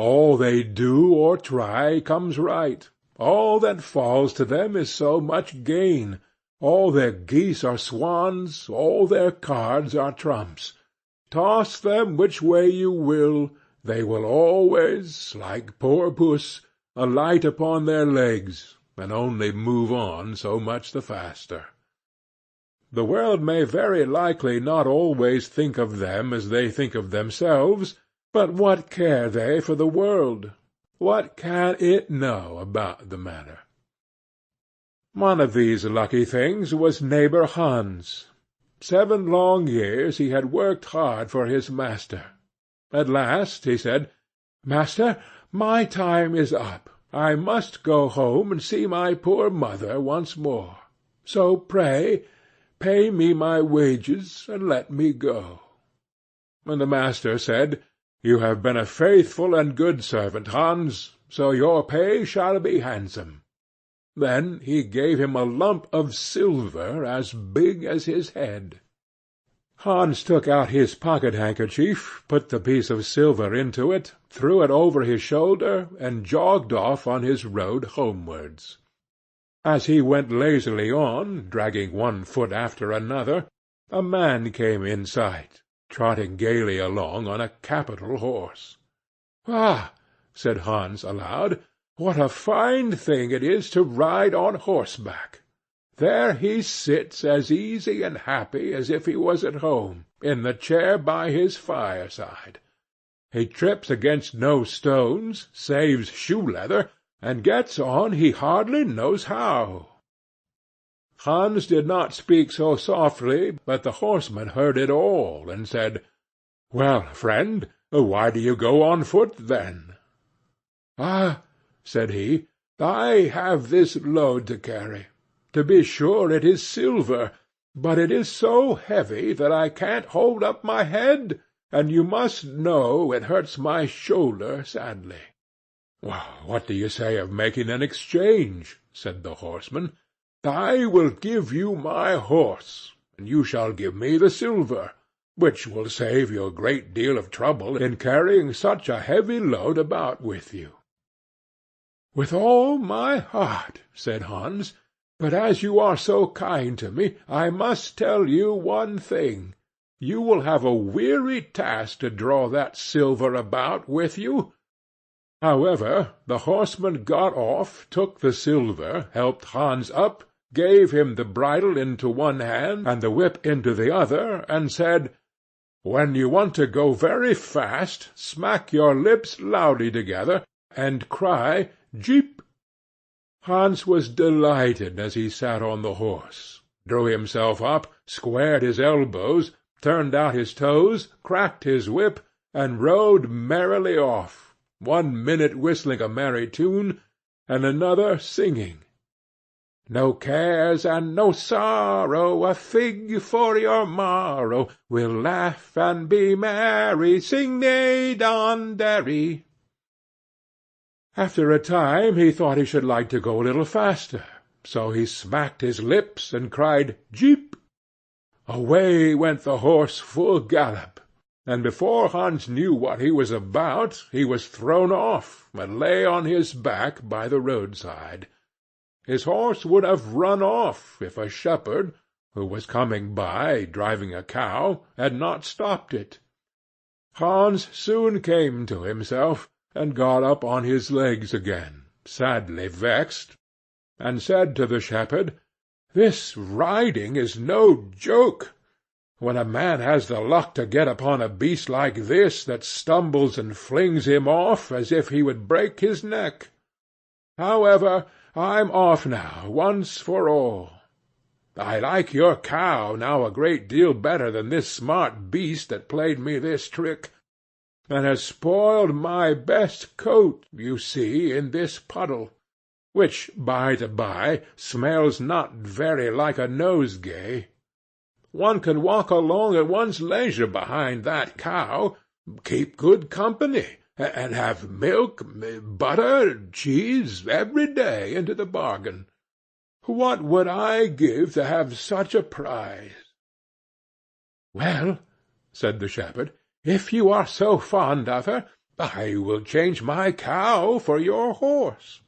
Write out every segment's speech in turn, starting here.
All they do or try comes right. All that falls to them is so much gain. All their geese are swans, all their cards are trumps. Toss them which way you will, they will always, like poor puss, alight upon their legs, and only move on so much the faster. The world may very likely not always think of them as they think of themselves, but what care they for the world? What can it know about the matter? One of these lucky things was neighbor Hans. 7 long years he had worked hard for his master. At last he said, "Master, my time is up. I must go home and see my poor mother once more. So pray, pay me my wages, and let me go." And the master said, "You have been a faithful and good servant, Hans, so your pay shall be handsome." Then he gave him a lump of silver as big as his head. Hans took out his pocket-handkerchief, put the piece of silver into it, threw it over his shoulder, and jogged off on his road homewards. As he went lazily on, dragging one foot after another, a man came in sight, trotting gaily along on a capital horse. "Ah!" said Hans aloud, "what a fine thing it is to ride on horseback! There he sits as easy and happy as if he was at home, in the chair by his fireside. He trips against no stones, saves shoe-leather, and gets on he hardly knows how." Hans did not speak so softly, but the horseman heard it all, and said, "Well, friend, why do you go on foot, then?" "Ah," said he, "I have this load to carry. To be sure it is silver, but it is so heavy that I can't hold up my head, and you must know it hurts my shoulder sadly." "Well, what do you say of making an exchange?" said the horseman. "I will give you my horse, and you shall give me the silver, which will save you a great deal of trouble in carrying such a heavy load about with you." "With all my heart," said Hans, "but as you are so kind to me, I must tell you one thing. You will have a weary task to draw that silver about with you." However, the horseman got off, took the silver, helped Hans up, gave him the bridle into one hand and the whip into the other, and said, "When you want to go very fast, smack your lips loudly together, and cry 'Jeep.'" Hans was delighted as he sat on the horse, drew himself up, squared his elbows, turned out his toes, cracked his whip, and rode merrily off, 1 minute whistling a merry tune, and another singing, "No cares and no sorrow, a fig for your morrow, we'll laugh and be merry, sing neigh don derry." After a time he thought he should like to go a little faster, so he smacked his lips and cried "Jeep." Away went the horse full gallop, and before Hans knew what he was about, he was thrown off, and lay on his back by the roadside. His horse would have run off if a shepherd, who was coming by driving a cow, had not stopped it. Hans soon came to himself, and got up on his legs again, sadly vexed, and said to the shepherd, "This riding is no joke. When a man has the luck to get upon a beast like this, that stumbles and flings him off as if he would break his neck. However, I'm off now, once for all. I like your cow now a great deal better than this smart beast that played me this trick, and has spoiled my best coat, you see, in this puddle, which, by the by, smells not very like a nosegay. One can walk along at one's leisure behind that cow, keep good company, and have milk, butter, cheese, every day into the bargain. What would I give to have such a prize?" "Well," said the shepherd, "if you are so fond of her, I will change my cow for your horse.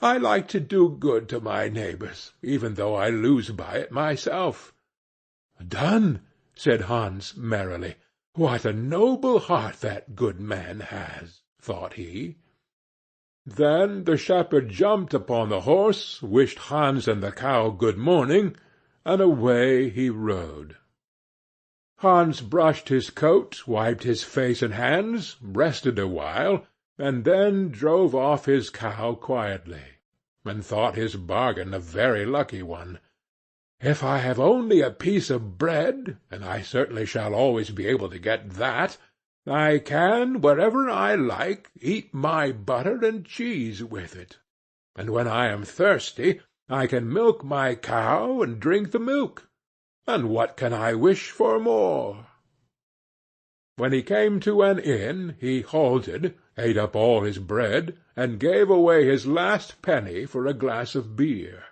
I like to do good to my neighbours, even though I lose by it myself." "Done," said Hans merrily. "What a noble heart that good man has," thought he. Then the shepherd jumped upon the horse, wished Hans and the cow good morning, and away he rode. Hans brushed his coat, wiped his face and hands, rested a while, and then drove off his cow quietly, and thought his bargain a very lucky one. "If I have only a piece of bread, and I certainly shall always be able to get that, I can, wherever I like, eat my butter and cheese with it. And when I am thirsty, I can milk my cow and drink the milk. And what can I wish for more?" When he came to an inn, he halted, ate up all his bread, and gave away his last penny for a glass of beer.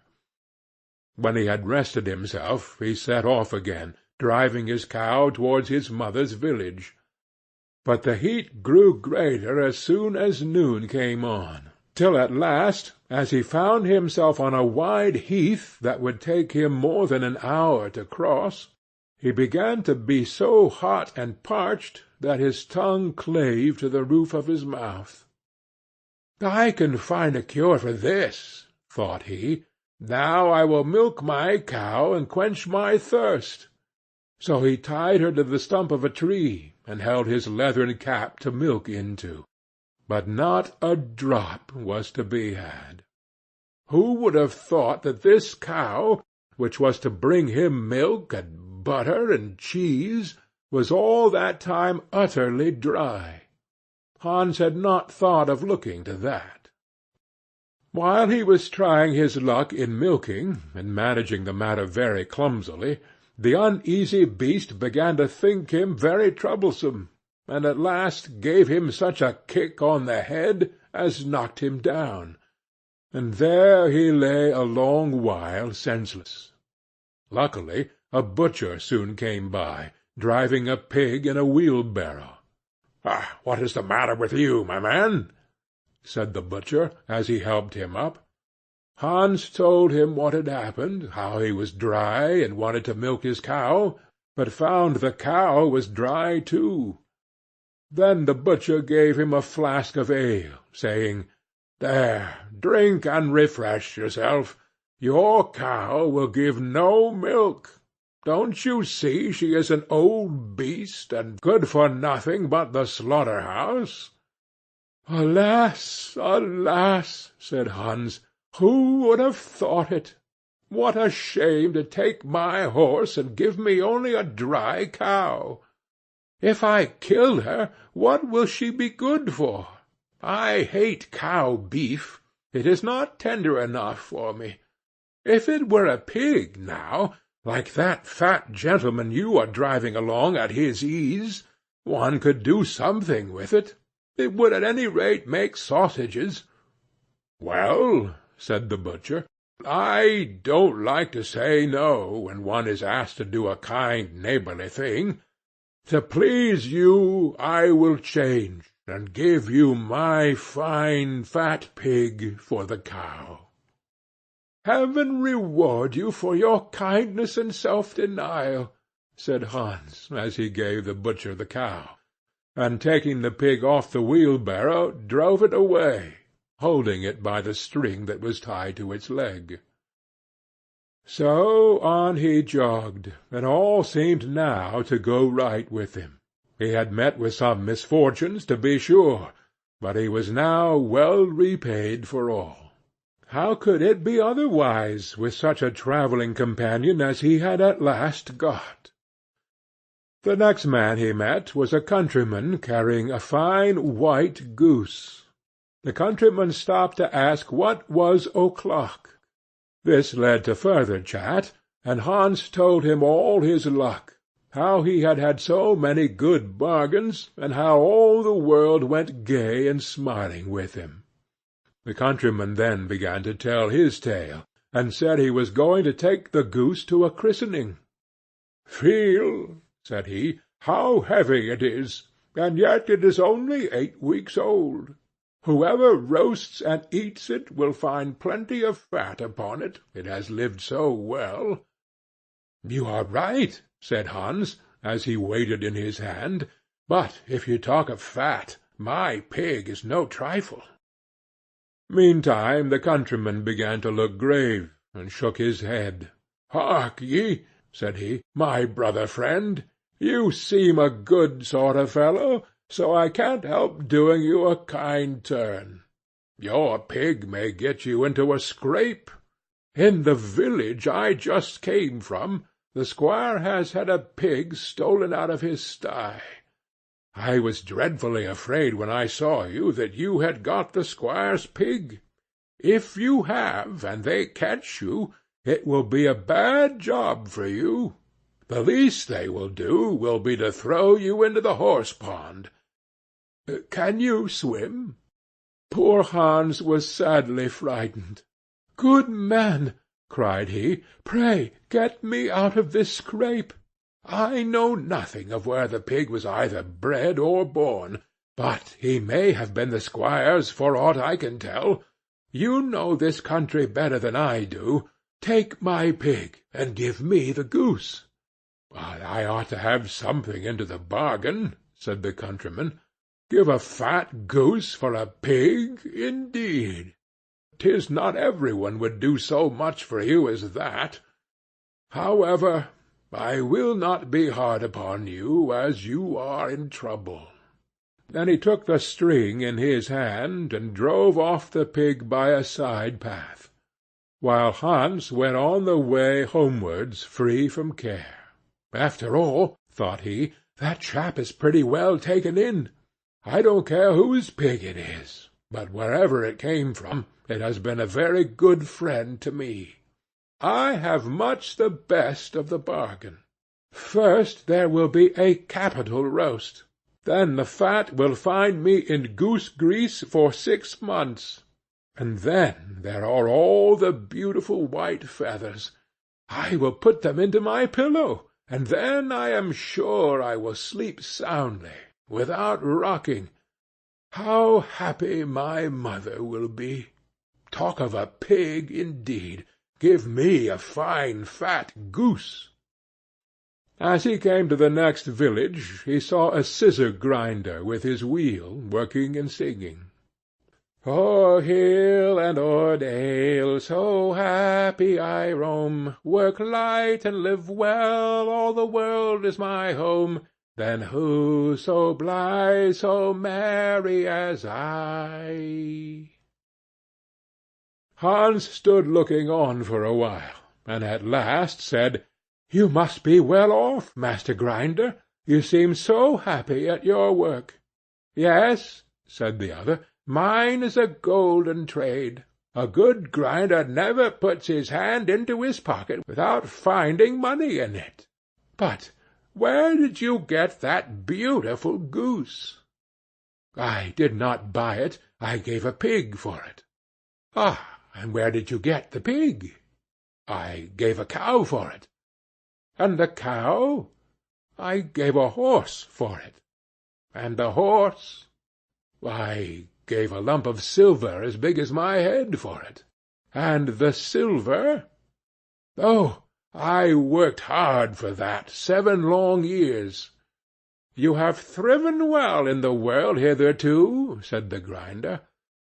When he had rested himself, he set off again, driving his cow towards his mother's village. But the heat grew greater as soon as noon came on, till at last, as he found himself on a wide heath that would take him more than an hour to cross, he began to be so hot and parched that his tongue clave to the roof of his mouth. "I can find a cure for this," thought he. "Now I will milk my cow and quench my thirst." So he tied her to the stump of a tree, and held his leathern cap to milk into. But not a drop was to be had. Who would have thought that this cow, which was to bring him milk and butter and cheese, was all that time utterly dry? Hans had not thought of looking to that. While he was trying his luck in milking, and managing the matter very clumsily, the uneasy beast began to think him very troublesome, and at last gave him such a kick on the head as knocked him down, and there he lay a long while senseless. Luckily a butcher soon came by, driving a pig in a wheelbarrow. "What is the matter with you, my man?" said the butcher, as he helped him up. Hans told him what had happened, how he was dry and wanted to milk his cow, but found the cow was dry too. Then the butcher gave him a flask of ale, saying, "There, drink and refresh yourself. Your cow will give no milk. Don't you see she is an old beast, and good for nothing but the slaughter-house?" "Alas, alas!" said Hans. "Who would have thought it? What a shame to take my horse and give me only a dry cow! If I kill her, what will she be good for? I hate cow beef. It is not tender enough for me. If it were a pig, now, like that fat gentleman you are driving along at his ease, one could do something with it. It would at any rate make sausages." "Well," said the butcher, "I don't like to say no when one is asked to do a kind neighbourly thing. To please you I will change, and give you my fine fat pig for the cow." "Heaven reward you for your kindness and self-denial," said Hans, as he gave the butcher the cow, and taking the pig off the wheelbarrow, drove it away, holding it by the string that was tied to its leg. So on he jogged, and all seemed now to go right with him. He had met with some misfortunes, to be sure, but he was now well repaid for all. How could it be otherwise with such a travelling companion as he had at last got? The next man he met was a countryman carrying a fine white goose. The countryman stopped to ask what was o'clock. This led to further chat, and Hans told him all his luck, how he had had so many good bargains, and how all the world went gay and smiling with him. The countryman then began to tell his tale, and said he was going to take the goose to a christening. "Feel," said he, "how heavy it is. and yet it is only 8 weeks old. Whoever roasts and eats it will find plenty of fat upon it, it has lived so well." "You are right," said Hans, as he weighed it in his hand. "But if you talk of fat, my pig is no trifle." Meantime the countryman began to look grave, and shook his head. "Hark ye," said he, "my brother friend, you seem a good sort of fellow, so I can't help doing you a kind turn. Your pig may get you into a scrape. In the village I just came from, the squire has had a pig stolen out of his sty. I was dreadfully afraid when I saw you that you had got the squire's pig. If you have, and they catch you, it will be a bad job for you. The least they will do will be to throw you into the horse-pond. Can you swim?" Poor Hans was sadly frightened. "Good man," cried he, "pray get me out of this scrape. I know nothing of where the pig was either bred or born, but he may have been the squire's for aught I can tell. You know this country better than I do. Take my pig, and give me the goose." "I ought to have something into the bargain," said the countryman. "Give a fat goose for a pig, indeed! 'Tis not every one would do so much for you as that. However, I will not be hard upon you, as you are in trouble." Then he took the string in his hand, and drove off the pig by a side path, while Hans went on the way homewards free from care. "After all," thought he, "that chap is pretty well taken in. I don't care whose pig it is, but wherever it came from, it has been a very good friend to me. I have much the best of the bargain. First there will be a capital roast. Then the fat will find me in goose grease for 6 months. And then there are all the beautiful white feathers. I will put them into my pillow, and then I am sure I will sleep soundly, without rocking. How happy my mother will be! Talk of a pig, indeed! Give me a fine fat goose." As he came to the next village, he saw a scissor-grinder with his wheel, working and singing. "O'er hill and o'er dale, so happy I roam, work light and live well, all the world is my home. Then who so blithe, so merry as I?" Hans stood looking on for a while, and at last said, "You must be well off, Master Grinder. You seem so happy at your work." "Yes," said the other, "mine is a golden trade. A good grinder never puts his hand into his pocket without finding money in it. But where did you get that beautiful goose?" "I did not buy it. I gave a pig for it." "Ah, and where did you get the pig?" "I gave a cow for it." "And the cow?" "I gave a horse for it." "And the horse?" "I gave a lump of silver as big as my head for it." "And the silver?" "Oh, I worked hard for that 7 long years." "You have thriven well in the world hitherto," said the grinder.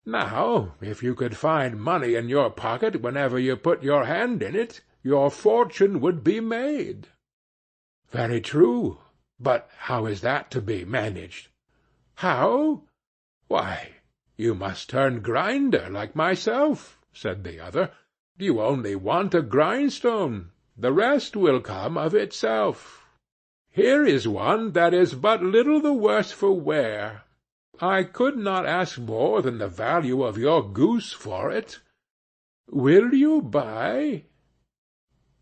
"Now, if you could find money in your pocket whenever you put your hand in it, your fortune would be made." "Very true. But how is that to be managed?" "How? Why, you must turn grinder like myself," said the other. "You only want a grindstone. The rest will come of itself. Here is one that is but little the worse for wear. I could not ask more than the value of your goose for it. Will you buy?"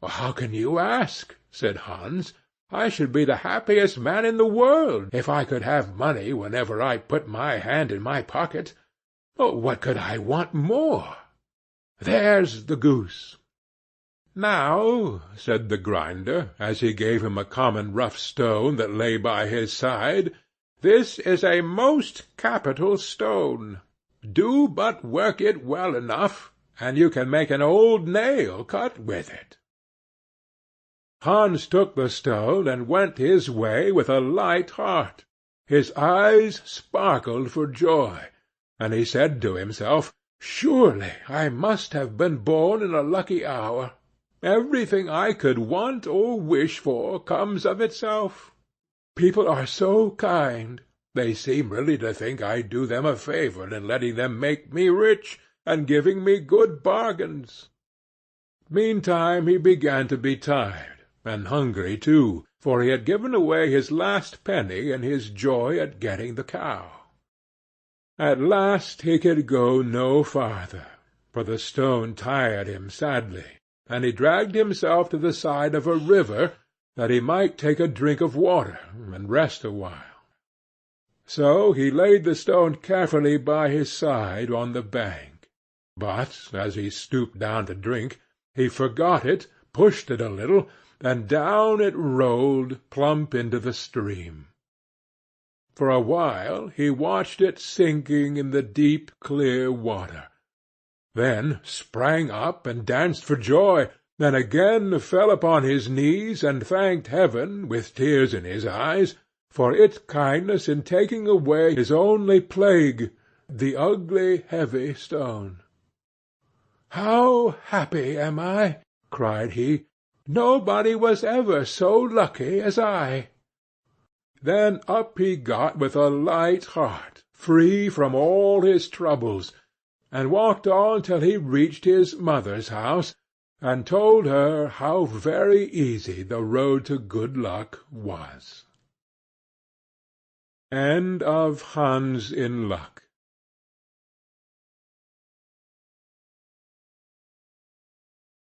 "How can you ask?" said Hans. "I should be the happiest man in the world if I could have money whenever I put my hand in my pocket. What could I want more? There's the goose." "Now," said the grinder, as he gave him a common rough stone that lay by his side, "This is a most capital stone. Do but work it well enough, and you can make an old nail cut with it." Hans took the stone and went his way with a light heart. His eyes sparkled for joy, and he said to himself, "Surely I must have been born in a lucky hour. Everything I could want or wish for comes of itself. People are so kind. They seem really to think I do them a favour in letting them make me rich, and giving me good bargains." Meantime he began to be tired, and hungry too, for he had given away his last penny in his joy at getting the cow. At last he could go no farther, for the stone tired him sadly, and he dragged himself to the side of a river, that he might take a drink of water and rest awhile. So he laid the stone carefully by his side on the bank, but, as he stooped down to drink, he forgot it, pushed it a little, and down it rolled plump into the stream. For a while he watched it sinking in the deep clear water, then sprang up and danced for joy, then again fell upon his knees and thanked heaven, with tears in his eyes, for its kindness in taking away his only plague, the ugly heavy stone. "How happy am I!" cried he. "Nobody was ever so lucky as I." Then up he got with a light heart, free from all his troubles, and walked on till he reached his mother's house, and told her how very easy the road to good luck was. End of Hans in Luck.